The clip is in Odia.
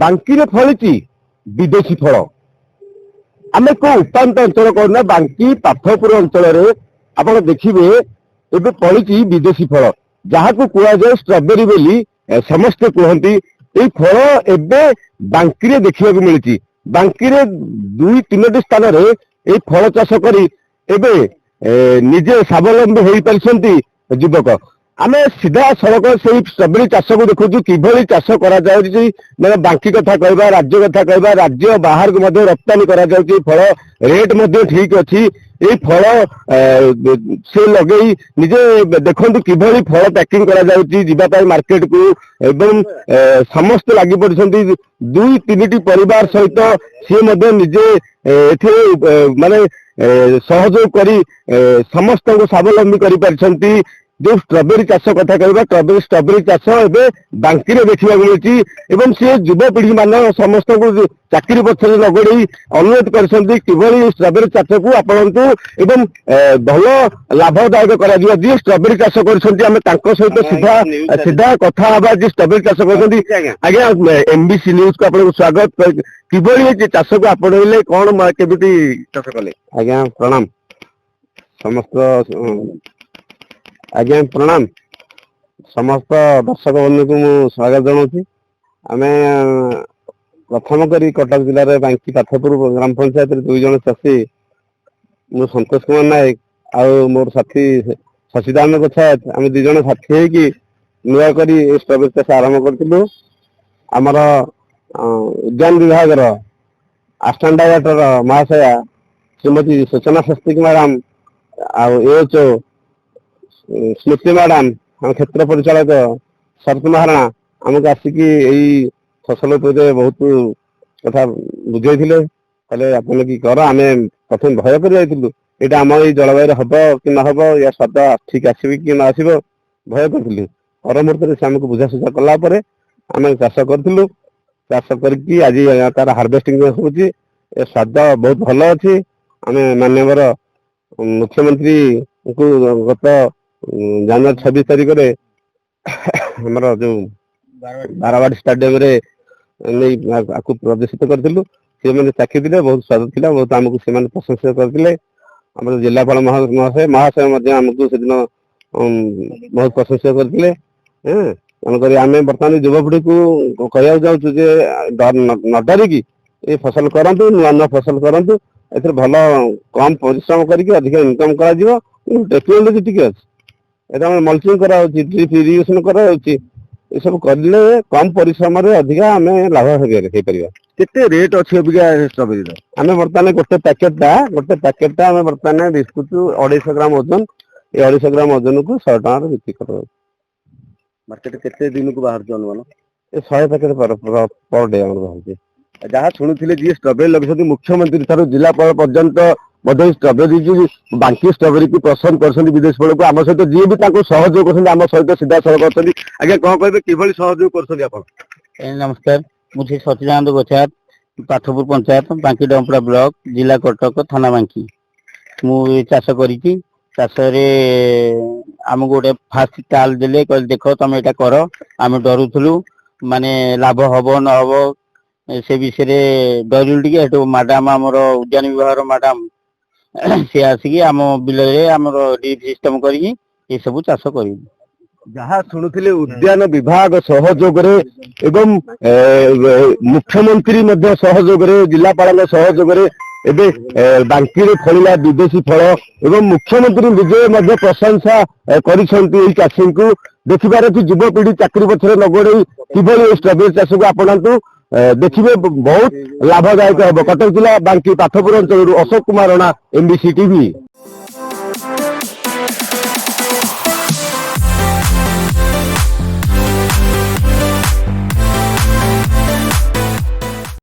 ବାଙ୍କିରେ ଫଳିଛି ବିଦେଶୀ ଫଳ। ଆମେ କୋଉ ଉପାନ୍ତ ଅଞ୍ଚଳ କରୁନା, ବାଙ୍କି ପାଥପୁର ଅଞ୍ଚଳରେ ଆପଣ ଦେଖିବେ ଏବେ ଫଳିଛି ବିଦେଶୀ ଫଳ, ଯାହାକୁ କୁହାଯାଏ ଷ୍ଟ୍ରବେରୀ ବୋଲି ସମସ୍ତେ କୁହନ୍ତି। ଏଇ ଫଳ ଏବେ ବାଙ୍କିରେ ଦେଖିବାକୁ ମିଳିଛି। ବାଙ୍କିରେ 2-3ଟି ସ୍ଥାନରେ ଏଇ ଫଳ ଚାଷ କରି ଏବେ ନିଜେ ସ୍ୱାବଲମ୍ବୀ ହେଇପାରିଛନ୍ତି ଯୁବକ। ଆମେ ସିଧାସଳଖ ସେଇ ଷ୍ଟ୍ରବେରୀ ଚାଷକୁ ଦେଖୁଛୁ, କିଭଳି ଚାଷ କରାଯାଉଛି। ମାନେ ବାଙ୍କି କଥା କହିବା, ରାଜ୍ୟ କଥା କହିବା, ରାଜ୍ୟ ବାହାରକୁ ମଧ୍ୟ ରପ୍ତାନୀ କରାଯାଉଛି। ଫଳ ରେଟ୍ ମଧ୍ୟ ଠିକ ଅଛି। ଏଇ ଫଳ ସେ ଲଗେଇ ନିଜେ ଦେଖନ୍ତୁ କିଭଳି ଫଳ ପ୍ୟାକିଂ କରାଯାଉଛି ଯିବା ପାଇଁ ମାର୍କେଟକୁ, ଏବଂ ସମସ୍ତେ ଲାଗି ପଡିଛନ୍ତି। 2-3ଟି ପରିବାର ସହିତ ସିଏ ମଧ୍ୟ ନିଜେ ଏଥିରେ ମାନେ ସହଯୋଗ କରି ସମସ୍ତଙ୍କୁ ସ୍ୱାବଲମ୍ବୀ କରିପାରିଛନ୍ତି। ଯୋଉ ଷ୍ଟ୍ରବେରୀ ଚାଷ କଥା କହିବା, ଷ୍ଟ୍ରବେରୀ ଚାଷ ଏବେ ବାଙ୍କିରେ ଦେଖିବାକୁ ମିଳୁଛି, ଏବଂ ସେ ଯୁବପିଢି ମାନ ସମସ୍ତଙ୍କୁ ଚାକିରି ପଛରେ ଲଗେଇ ଅନୁରୋଧ କରିଛନ୍ତି କିଭଳି ଷ୍ଟ୍ରବେରୀ ଚାଷକୁ ଆପଣନ୍ତୁ ଏବଂ ଭଲ ଲାଭଦାୟକ କରାଯିବ। ଯିଏ ଷ୍ଟ୍ରବେରୀ ଚାଷ କରୁଛନ୍ତି ଆମେ ତାଙ୍କ ସହିତ ସିଧା କଥା ହେବା, ଯିଏ ଷ୍ଟ୍ରବେରୀ ଚାଷ କରୁଛନ୍ତି। ଆଜ୍ଞା, MBC ନ୍ୟୁଜକୁ ଆପଣଙ୍କୁ ସ୍ୱାଗତ। କିଭଳି ଚାଷକୁ ଆପଣେଇଲେ, କଣ କେମିତି ଚାଷ କଲେ? ଆଜ୍ଞା ପ୍ରଣାମ ସମସ୍ତ ଆଜ୍ଞା ପ୍ରଣାମ ସମସ୍ତ ଦର୍ଶକ ବନ୍ଧୁଙ୍କୁ ମୁଁ ସ୍ୱାଗତ ଜଣାଉଛି। ଆମେ ପ୍ରଥମ କରି କଟକ ଜିଲ୍ଲାରେ ବାଙ୍କି ପାଥପୁର ଗ୍ରାମ ପଞ୍ଚାୟତରେ 2 ଜଣ ଚାଷୀ, ମୁଁ ସନ୍ତୋଷ କୁମାର ନାୟକ ଆଉ ମୋର ସାଥୀ ଶଶିଦାନ ଗୋଛାୟତ, ଆମେ 2 ଜଣ ସାଥୀ ହେଇକି ନୂଆ କରି ଏ ଷ୍ଟ୍ରବେରୀ ଚାଷ ଆରମ୍ଭ କରିଥିଲୁ। ଆମର ଉଦ୍ୟାନ ବିଭାଗର ଆସିଷ୍ଟାଣ୍ଟ ଡାଇରେକ୍ଟର ମହାଶୟା ଶ୍ରୀମତୀ ସୂଚନା ଶାସ୍ତ୍ରୀ ମ୍ୟାଡାମ ଆଉ AHO ସ୍ମୃତି ମ୍ୟାଡାମ, ଆମ କ୍ଷେତ୍ର ପରିଚାଳକ ଶରତ ମହାରଣା ଆମକୁ ଆସିକି ଏଇ ଫସଲ ଉପରେ ବହୁତ କଥା ବୁଝେଇଥିଲେ। କହିଲେ ଆପଣ କି କର। ଆମେ ପ୍ରଥମେ ଭୟ କରି ଯାଇଥିଲୁ, ଏଇଟା ଆମ ଏଇ ଜଳବାୟୁରେ ହବ କି ନ ହବ, ୟା ସ୍ୱାଦ ଠିକ ଆସିବ କି ନ ଆସିବ ଭୟ କରିଥିଲୁ। ପରମୁହୂର୍ତ୍ତରେ ସେ ଆମକୁ ବୁଝାସୁଝା କଲା ପରେ ଆମେ ଚାଷ କରିଥିଲୁ। ଚାଷ କରିକି ଆଜି ତାର ହାର୍ଭେଷ୍ଟିଂ ହଉଛି। ଏ ସ୍ୱାଦ ବହୁତ ଭଲ ଅଛି। ଆମେ ମାନ୍ୟବର ମୁଖ୍ୟମନ୍ତ୍ରୀଙ୍କୁ ଗତ ଜାନୁଆରୀ 26 ତାରିଖରେ ଆମର ଯୋଉ ବାରବାଟୀ ଷ୍ଟାଡିୟମରେ ନେଇ ଆକୁ ପ୍ରଦର୍ଶିତ କରିଥିଲୁ। ସେମାନେ ଚାଖିଥିଲେ, ବହୁତ ସ୍ୱାଦ ଥିଲା, ବହୁତ ଆମକୁ ସେମାନେ ପ୍ରଶଂସା କରିଥିଲେ। ଆମର ଜିଲ୍ଲାପାଳ ମହାଶୟ ମଧ୍ୟ ଆମକୁ ସେଦିନ ବହୁତ ପ୍ରଶଂସା କରିଥିଲେ। ତେଣୁକରି ଆମେ ବର୍ତ୍ତମାନ ଯୁବପିଢିକୁ କହିବାକୁ ଯାଉଛୁ ଯେ ନ ଡରିକି ଏ ଫସଲ କରନ୍ତୁ, ନୂଆ ନୂଆ ଫସଲ କରନ୍ତୁ। ଏଥିରେ ଭଲ କମ ପରିଶ୍ରମ କରିକି ଅଧିକ ଇନକମ କରାଯିବ। ଟେକ୍ନୋଲୋଜି ଟିକେ ଅଛି, ଏଟା ଆମେ ମଲ୍ଚିଂ କରାଯାଉଛି, ଡ୍ରିପ୍ ଇରିଗେସନ କରାଯାଉଛି। ଏସବୁ କରିଲେ କମ ପରିଶ୍ରମରେ ଅଧିକା ଆମେ ଲାଭ ହେଇପାରିବା। କେତେ ରେଟ୍ ଅଛି ଅବିକା ଷ୍ଟ୍ରବେରୀର? ଆମେ ବର୍ତ୍ତମାନ ଗୋଟେ ପ୍ୟାକେଟଟା ଆମେ ବର୍ତ୍ତମାନ ବିକୁଛୁ 250 ଗ୍ରାମ ଓଜନ। ଏ 250 ଗ୍ରାମ ଓଜନକୁ 100 ଟଙ୍କାରେ ବିକ୍ରି କରାଯାଉଛି। ମାର୍କେଟ କେତେ ଦିନକୁ ବାହାରୁଛି ଅନୁମାନ? ଏ 100 ପ୍ୟାକେଟ ପର ଡେ ଆମର ବାହାରୁଛି। ଯାହା ଶୁଣୁଥିଲେ, ଯିଏ ଷ୍ଟ୍ରବେରୀ ଲଗେଇଛନ୍ତି ମୁଖ୍ୟମନ୍ତ୍ରୀ ଠାରୁ ଜିଲ୍ଲାପାଳ ପର୍ଯ୍ୟନ୍ତ ମଧ୍ୟ ଷ୍ଟ୍ରବେରୀ ବାଙ୍କି ଷ୍ଟ୍ରବେରୀକୁ ପସନ୍ଦ କରୁଛନ୍ତି ବିଦେଶ ଫଳକୁ। ଆମ ସହିତ ଯିଏ ବି ତାଙ୍କୁ ସହଯୋଗ କରୁଛନ୍ତି ଆମ ସହିତ ସିଧାସଳଖ ଅଛନ୍ତି। ଆଜ୍ଞା କଣ କହିବେ, କିଭଳି ସହଯୋଗ କରୁଛନ୍ତି ଆପଣ? ନମସ୍କାର, ମୁଁ ଶ୍ରୀ ସଚିଦାନନ୍ଦ ଗୋଛାୟତ, ପାଥପୁର ପଞ୍ଚାୟତ, ବାଙ୍କି ଡମ୍ପଡ଼ା ବ୍ଲକ, ଜିଲ୍ଲା କଟକ, ଥାନା ବାଙ୍କି। ମୁଁ ଏ ଚାଷ କରିଛି। ଚାଷରେ ଆମକୁ ଗୋଟେ ଫାଷ୍ଟ ଟ୍ରାଏଲ ଦେଲେ, କହିଲେ ଦେଖ ତମେ ଏଇଟା କର। ଆମେ ଡରୁଥିଲୁ, ମାନେ ଲାଭ ହବ ନ ହବ ସେ ବିଷୟରେ ଡରିଲୁ ଟିକେ। ସେଠୁ ମ୍ୟାଡାମ, ଆମର ଉଦ୍ୟାନ ବିଭାଗର ମ୍ୟାଡାମ, ସେ ଆସିକି ଆମ ବିଲରେ ଆମର ଡ୍ରିପ୍ ସିଷ୍ଟମ କରିକି ଏସବୁ ଚାଷ କରିବୁ। ଯାହା ଶୁଣୁଥିଲେ, ଉଦ୍ୟାନ ବିଭାଗ ସହଯୋଗରେ ଏବଂ ମୁଖ୍ୟମନ୍ତ୍ରୀ ମଧ୍ୟ ସହଯୋଗରେ, ଜିଲ୍ଲାପାଳଙ୍କ ସହଯୋଗରେ ଏବେ ବାଙ୍କିରେ ଫଳିଲା ବିଦେଶୀ ଫଳ, ଏବଂ ମୁଖ୍ୟମନ୍ତ୍ରୀ ନିଜେ ମଧ୍ୟ ପ୍ରଶଂସା କରିଛନ୍ତି ଏହି ଚାଷୀଙ୍କୁ। ଦେଖିବାର ଅଛି, ଯୁବପିଢି ଚାକିରି ପଛରେ ନ ଗୋଡେଇ କିଭଳି ଏ ଷ୍ଟ୍ରବେରୀ ଚାଷକୁ ଆପଣାନ୍ତୁ, ଦେଖିବେ ବହୁତ ଲାଭଦାୟକ ହେବ। କଟକ ଜିଲ୍ଲା ବାଙ୍କି ପାଥପୁର ଅଞ୍ଚଳରୁ ଅଶୋକ କୁମାର ରଣା, MBC TV।